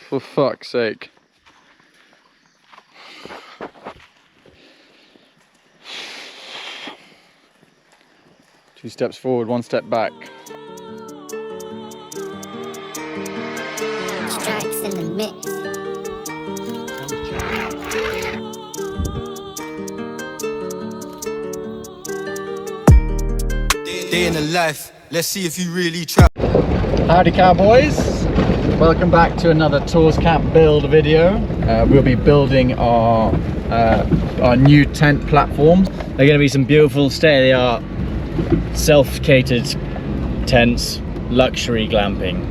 For fuck's sake. Two steps forward, one step back. Strikes in the mix. Day in the life. Let's see if you really try. Howdy Cowboys! Welcome back to another Tours Camp build video. We'll be building our new tent platforms. They're going to be some beautiful state-of-the-art self-catered tents, luxury glamping.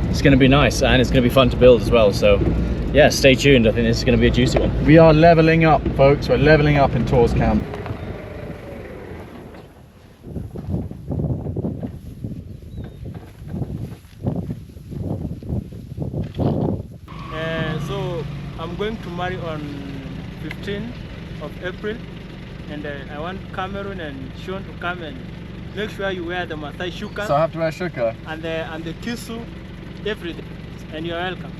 It's going to be nice and it's going to be fun to build as well, so yeah, stay tuned. I think this is going to be a juicy one. We are leveling up, folks. We're leveling up in Tours Camp. So I'm going to marry on 15th of April, and I want Cameroon and Sean to come and make sure you wear the Masai shuka. So I have to wear shuka? And the kisu every day. And you're welcome.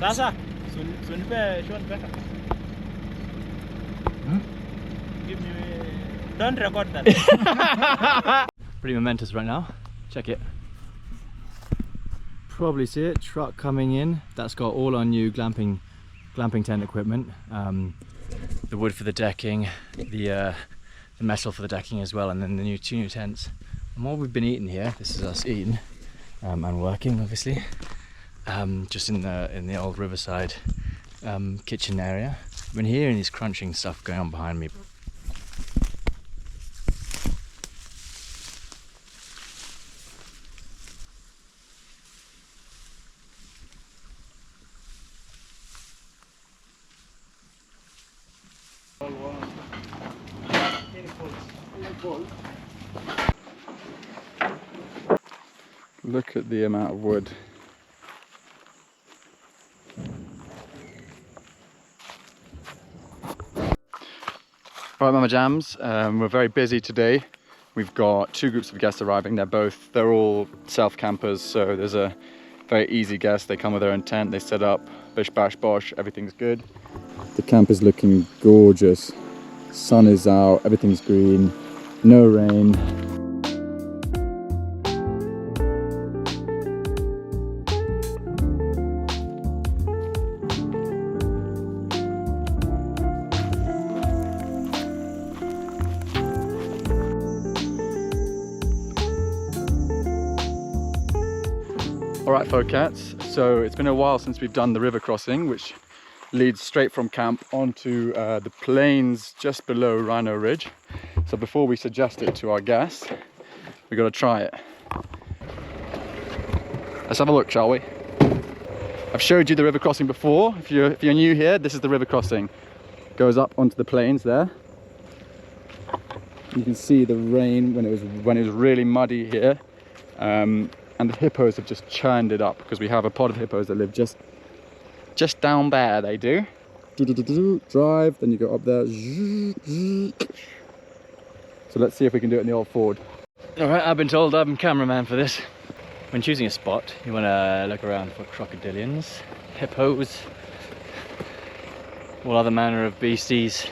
Sasa, Sean better. Give me. Don't record that. Pretty momentous right now. Check it. Probably see it. Truck coming in. That's got all our new glamping tent equipment. The wood for the decking, the metal for the decking as well, and then the two new tents. And what we've been eating here, this is us eating and working, obviously. Just in the old riverside kitchen area. I've been hearing this crunching stuff going on behind me. Look at the amount of wood. Right, Mama Jams, we're very busy today. We've got two groups of guests arriving. They're all self-campers, so there's a very easy guest. They come with their own tent, they set up, bish bash bosh, everything's good. The camp is looking gorgeous. Sun is out, everything's green, no rain. Alright folk cats, so it's been a while since we've done the river crossing, which leads straight from camp onto the plains just below Rhino Ridge. So before we suggest it to our guests, we've got to try it. Let's have a look, shall we? I've showed you the river crossing before. If you're new here, this is the river crossing. Goes up onto the plains there. You can see the rain when it was really muddy here. And the hippos have just churned it up because we have a pod of hippos that live just down there. They do. Drive, then you go up there. So let's see if we can do it in the old Ford. All right, I've been told I'm cameraman for this. When choosing a spot, you want to look around for crocodilians, hippos, all other manner of beasties.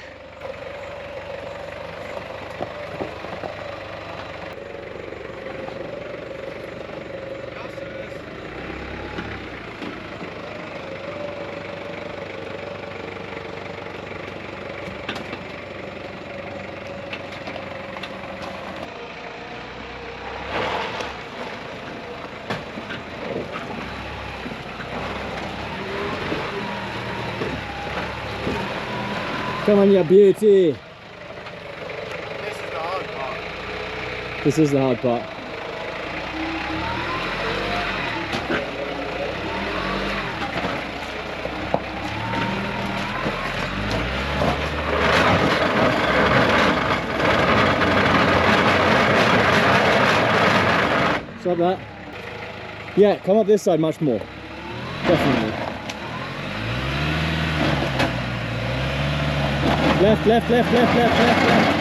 Come on, you beauty! This is the hard part. This is the hard part. Stop that. Yeah, come up this side much more. Definitely. Left, left, left, left, left, left, left.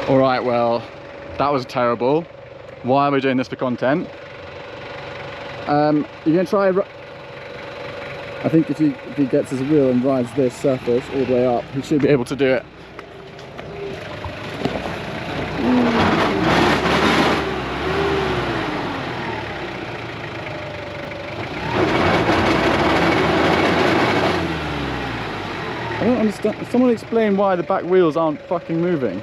All right, well, that was terrible. Why are we doing this for content? You're gonna try. I think if he gets his wheel and rides this surface all the way up, he should be able to do it. I don't understand. Someone explain why the back wheels aren't fucking moving.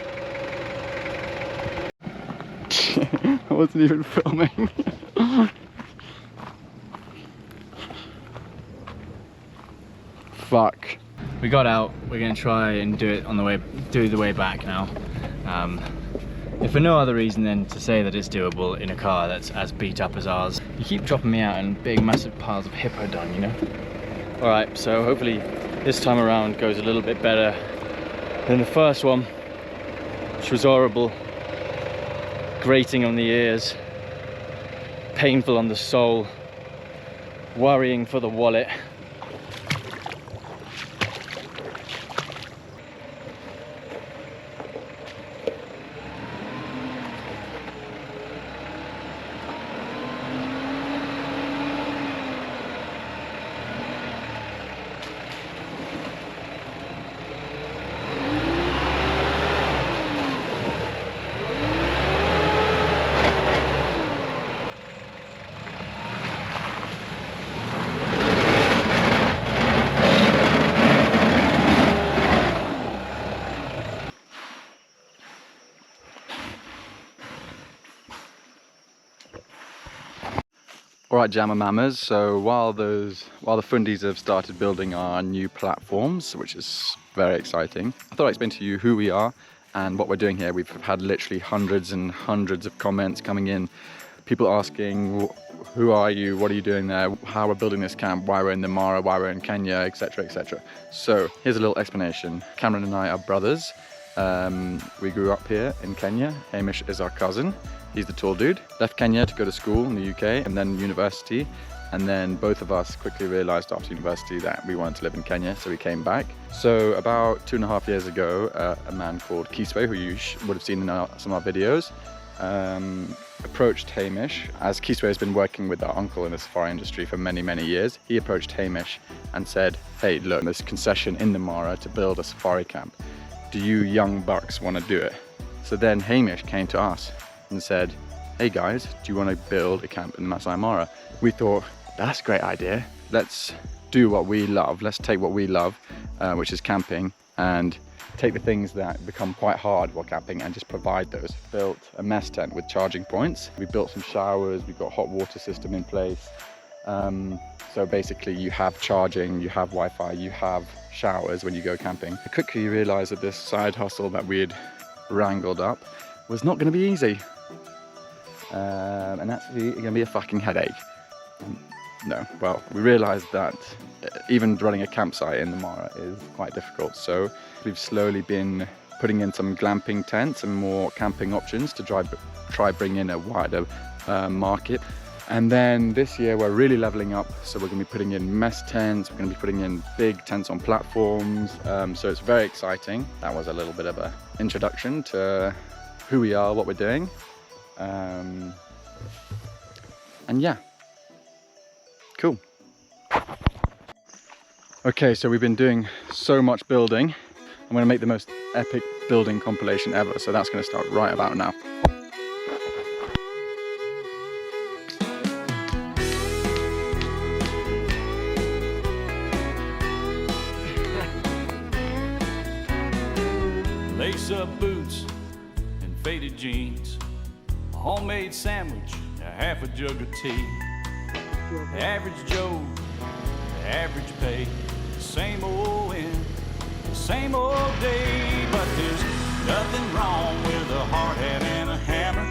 I wasn't even filming. Fuck. We got out. We're gonna try and do it on the way back now. If for no other reason than to say that it's doable in a car that's as beat up as ours. You keep dropping me out in big massive piles of hippo dung, you know? Alright, so hopefully this time around goes a little bit better than the first one, which was horrible. Grating on the ears, painful on the soul, worrying for the wallet. Alright, Jammer Mamas, so while the Fundies have started building our new platforms, which is very exciting, I thought I'd explain to you who we are and what we're doing here. We've had literally hundreds and hundreds of comments coming in, people asking, who are you, what are you doing there, how we're building this camp, why we're in the Mara, why we're in Kenya, etc, etc. So here's a little explanation. Cameron and I are brothers. We grew up here in Kenya. Hamish is our cousin. He's the tall dude. Left Kenya to go to school in the UK and then university. And then both of us quickly realized after university that we wanted to live in Kenya, so we came back. So about 2.5 years ago, a man called Kiswe, who you would have seen in some of our videos, approached Hamish. As Kiswe has been working with our uncle in the safari industry for many, many years, he approached Hamish and said, hey, look, there's a concession in the Mara to build a safari camp. Do you young bucks want to do it? So then Hamish came to us and said, hey guys, do you want to build a camp in the Masai Mara? We thought, that's a great idea. Let's do what we love. Let's take what we love, which is camping, and take the things that become quite hard while camping and just provide those. Built a mess tent with charging points. We built some showers, we've got a hot water system in place. So basically you have charging, you have Wi-Fi, you have showers when you go camping. I quickly realized that this side hustle that we had wrangled up was not going to be easy. And that's going to be a fucking headache. No, well, we realized that even running a campsite in the Mara is quite difficult. So we've slowly been putting in some glamping tents and more camping options to try bring in a wider market. And then this year we're really leveling up. So we're going to be putting in mess tents, we're going to be putting in big tents on platforms. So it's very exciting. That was a little bit of an introduction to who we are, what we're doing. And yeah, cool. Okay, so we've been doing so much building. I'm going to make the most epic building compilation ever, so that's going to start right about now. Lace-up boots and faded jeans, a homemade sandwich, a half a jug of tea. The average Joe, the average pay, the same old end, the same old day. But there's nothing wrong with a hard hat and a hammer,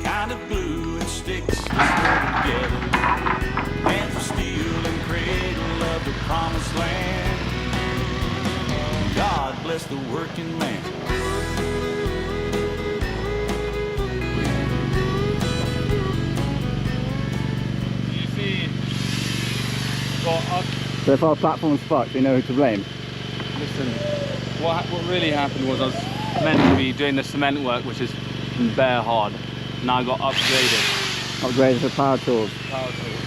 kind of glue and sticks that go together. Hands of steel and cradle of the promised land. God bless the working man. You see, got up. So if our platform's fucked, we know who to blame. Listen, what really happened was I was meant to be doing the cement work, which is bare hard. Now I got upgraded. Upgraded to power tools. Power tools.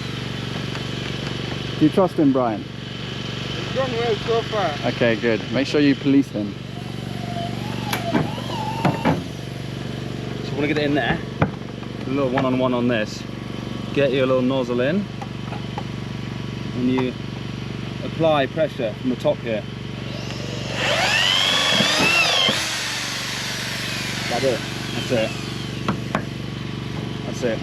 Do you trust him, Brian? It's gone well so far. Okay, good. Make sure you police him. So you want to get it in there. A little one-on-one on this. Get your little nozzle in. And you apply pressure from the top here. That's it. That's it. That's it.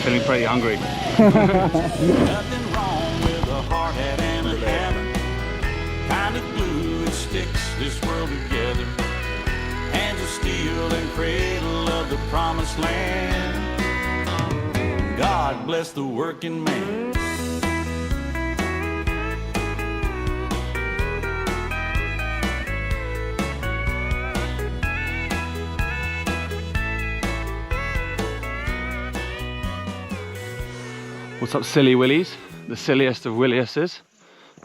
Feeling pretty hungry. Nothing wrong with a hard hat and a hammer. Kind of glue that sticks this world together. Hands of steel and cradle of the promised land. God bless the working man. What's up, silly willies? The silliest of williuses.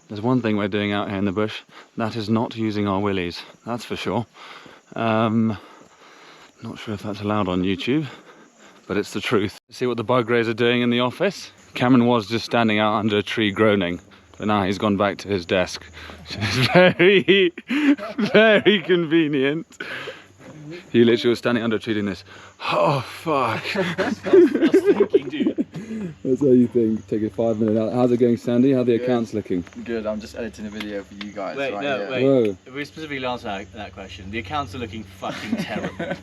There's one thing we're doing out here in the bush, that is not using our willies, that's for sure. Not sure if that's allowed on YouTube, but it's the truth. See what the bug rays are doing in the office? Cameron was just standing out under a tree groaning, but now he's gone back to his desk, which is very, very convenient. He literally was standing under a tree doing this. Oh, fuck. That's thinking, dude. That's how you think. Take a 5 minute out. How's it going, Sandy? How are the accounts looking? Good, I'm just editing a video for you guys. Wait, right no, here. wait. Whoa. If we specifically answer that question, the accounts are looking fucking terrible.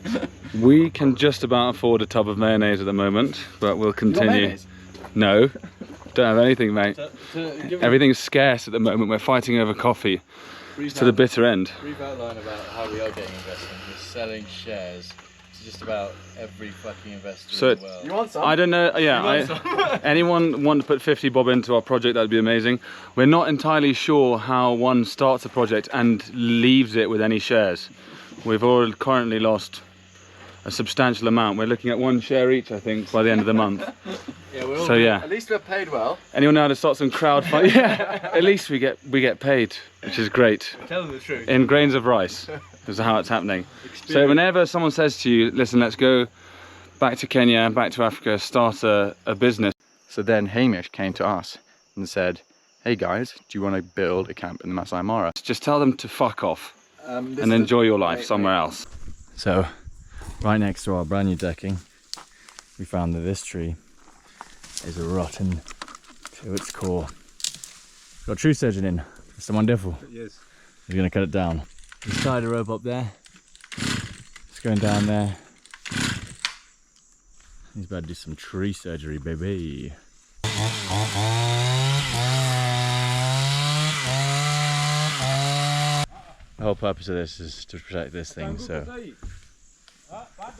We can just about afford a tub of mayonnaise at the moment, but we'll continue. mayonnaise? No, don't have anything, mate. Everything's scarce at the moment. We're fighting over coffee to the bitter end. Brief outline about how we are getting investment. We're selling shares to just about every fucking investor So in the world. You want some? I don't know, yeah, anyone want to put 50 bob into our project, that'd be amazing. We're not entirely sure how one starts a project and leaves it with any shares. We've already currently lost a substantial amount. We're looking at 1 share each, I think, by the end of the month. Yeah, So yeah, At least we're paid well. anyone know how to start some crowdfunding? Yeah, at least we get paid, which is great. Tell them the truth. In grains of rice is how it's happening. So whenever someone says to you, listen, let's go back to Kenya, back to Africa, start a business. So then Hamish came to us and said, hey guys, do you want to build a camp in the Masai Mara? Just tell them to fuck off and enjoy your life somewhere else. So, right next to our brand new decking, we found that this tree is rotten to its core. Got true surgeon in, Mr. Wonderful. Yes. He's gonna cut it down. He's tied a rope up there. It's going down there. He's about to do some tree surgery, baby. The whole purpose of this is to protect this thing, so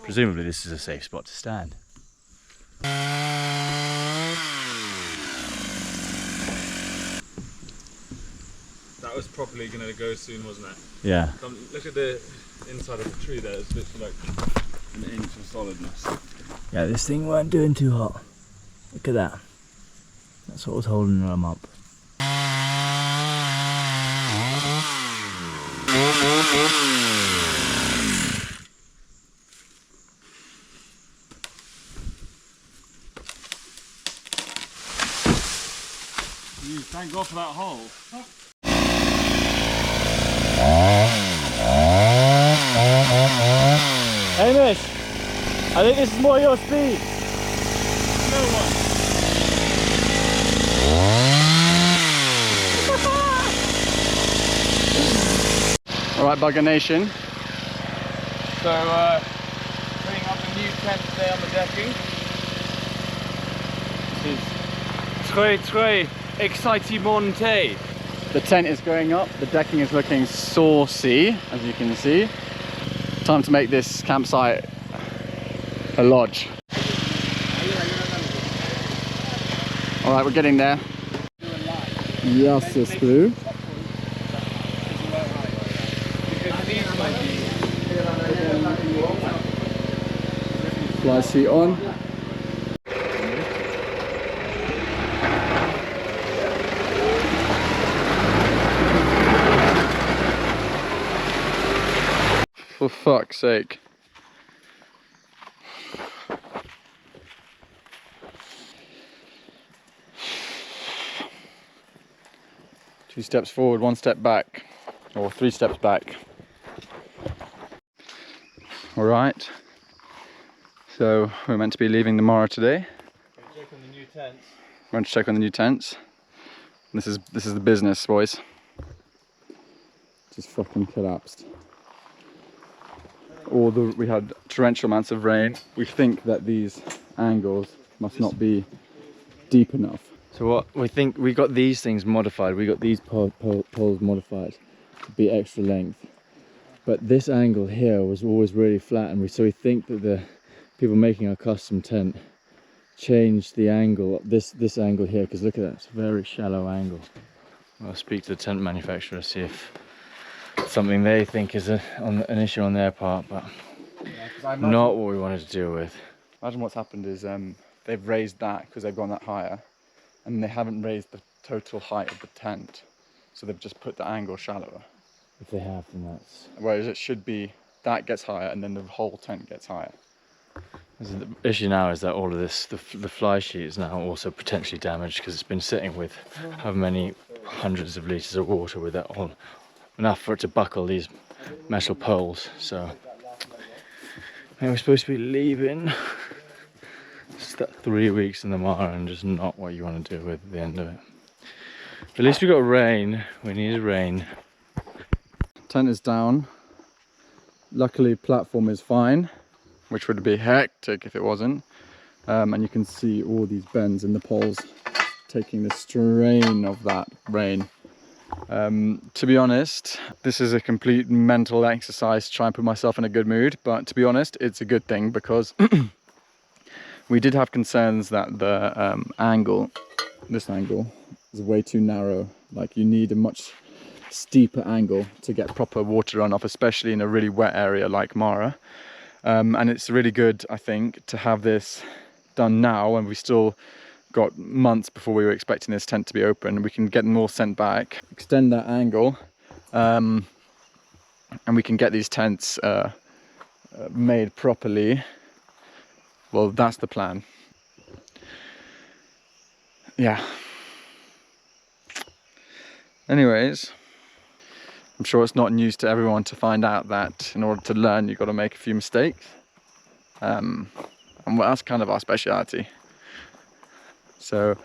presumably this is a safe spot to stand. That was properly going to go soon, wasn't it? Yeah. Look at the inside of the tree there, it's literally like an inch of solidness. Yeah, this thing weren't doing too hot. Look at that. That's what was holding them up. Thank God for that hole. Hamish, I think this is more your speed. Alright, Bugger Nation. So, putting up a new tent today on the decking. This is très excitement. The tent is going up, the decking is looking saucy, as you can see. Time to make this campsite a lodge. Alright, we're getting there. Yes, it's through. Fly seat on. For fuck's sake. Two steps forward, one step back, or 3 steps back. All right. So we're meant to be leaving the Mara today. Check on the new tents. We're going to check on the new tents. This is the business, boys. Just fucking collapsed. We had torrential amounts of rain. We think that these angles must not be deep enough. So what we think, we got these things modified. We got these poles modified to be extra length. But this angle here was always really flat, and so we think that the people making our custom tent changed the angle, this angle here, because look at that, it's a very shallow angle. I'll speak to the tent manufacturer, see if something they think is an issue on their part, but not what we wanted to deal with. Imagine what's happened is they've raised that because they've gone that higher, and they haven't raised the total height of the tent, so they've just put the angle shallower. If they have, then that's... Whereas it should be that gets higher and then the whole tent gets higher. The issue now is that all of this, the fly sheet is now also potentially damaged because it's been sitting with however many hundreds of litres of water with it on, enough for it to buckle these metal poles. So we're supposed to be leaving. It's that 3 weeks in the Mara and just not what you want to do with at the end of it. But at least we got rain. We needed rain. Tent is down. Luckily platform is fine, which would be hectic if it wasn't. And you can see all these bends in the poles taking the strain of that rain. To be honest, this is a complete mental exercise to try and put myself in a good mood, but to be honest, it's a good thing because we did have concerns that the angle, this angle, is way too narrow. Like, you need a much steeper angle to get proper water runoff, especially in a really wet area like Mara. And it's really good, I think, to have this done now, and we still got months before we were expecting this tent to be open. We can get them all sent back, extend that angle, and we can get these tents made properly. Well, that's the plan. Yeah. Anyways, I'm sure it's not news to everyone to find out that in order to learn, you've got to make a few mistakes. And that's kind of our speciality. So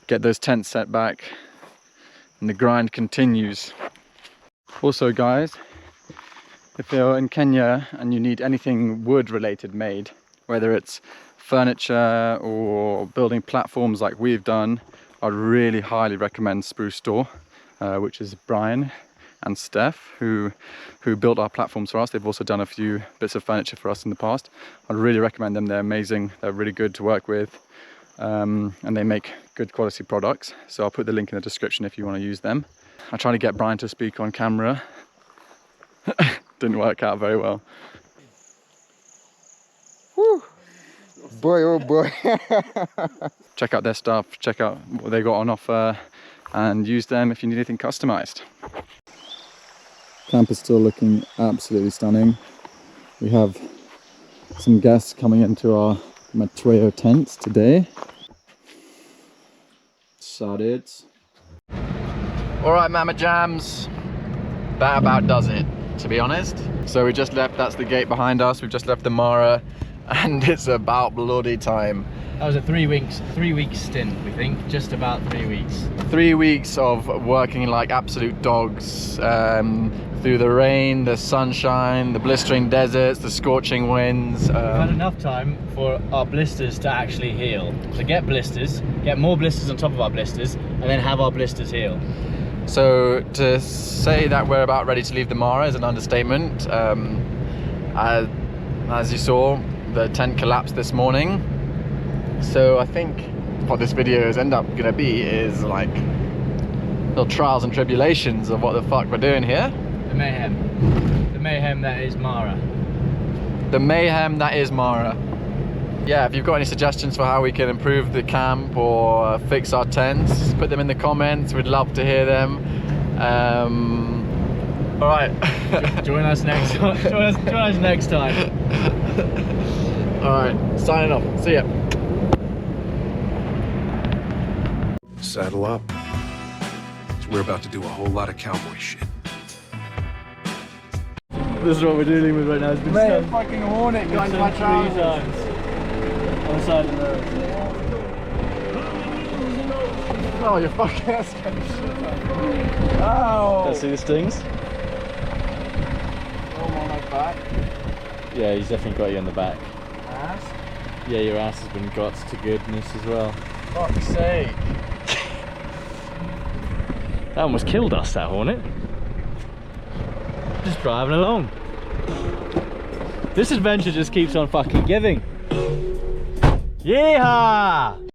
get those tents set back and the grind continues. Also guys, if you're in Kenya and you need anything wood related made, whether it's furniture or building platforms like we've done, I'd really highly recommend Spruce Store, which is Brian and Steph who built our platforms for us. They've also done a few bits of furniture for us in the past. I'd really recommend them. They're amazing. They're really good to work with, and they make good quality products. So I'll put the link in the description if you want to use them. I tried to get Brian to speak on camera. Didn't work out very well. Woo. Boy, oh boy. Check out their stuff, check out what they got on offer, and use them if you need anything customized. Camp is still looking absolutely stunning. We have some guests coming into our Matweo tents today. Started. Alright Mama Jams, that about does it, to be honest. So we just left, that's the gate behind us, we've just left the Mara, and it's about bloody time. That was a 3 week stint, we think, just about 3 weeks. 3 weeks of working like absolute dogs, through the rain, the sunshine, the blistering deserts, the scorching winds. We've had enough time for our blisters to actually heal. So get blisters, get more blisters on top of our blisters, and then have our blisters heal. So to say that we're about ready to leave the Mara is an understatement. As you saw, the tent collapsed this morning. So I think what this video is end up gonna be is like little trials and tribulations of what the fuck we're doing here. The mayhem that is Mara. The mayhem that is Mara. Yeah, if you've got any suggestions for how we can improve the camp or fix our tents, put them in the comments, we'd love to hear them. All right. Join us next time. Join us next time. All right. Signing off. See ya. Saddle up. We're about to do a whole lot of cowboy shit. This is what we're dealing with right now. It's been Mate, a fucking hornet going to my trousers. on the side of the road. Oh, your fucking ass getting shit out. Let's see the stings. Oh, on my back. Yeah, he's definitely got you in the back. Ass? Yeah, your ass has been got to goodness as well. Fuck's sake. That almost killed us, that hornet. Just driving along. This adventure just keeps on fucking giving. Yeehaw!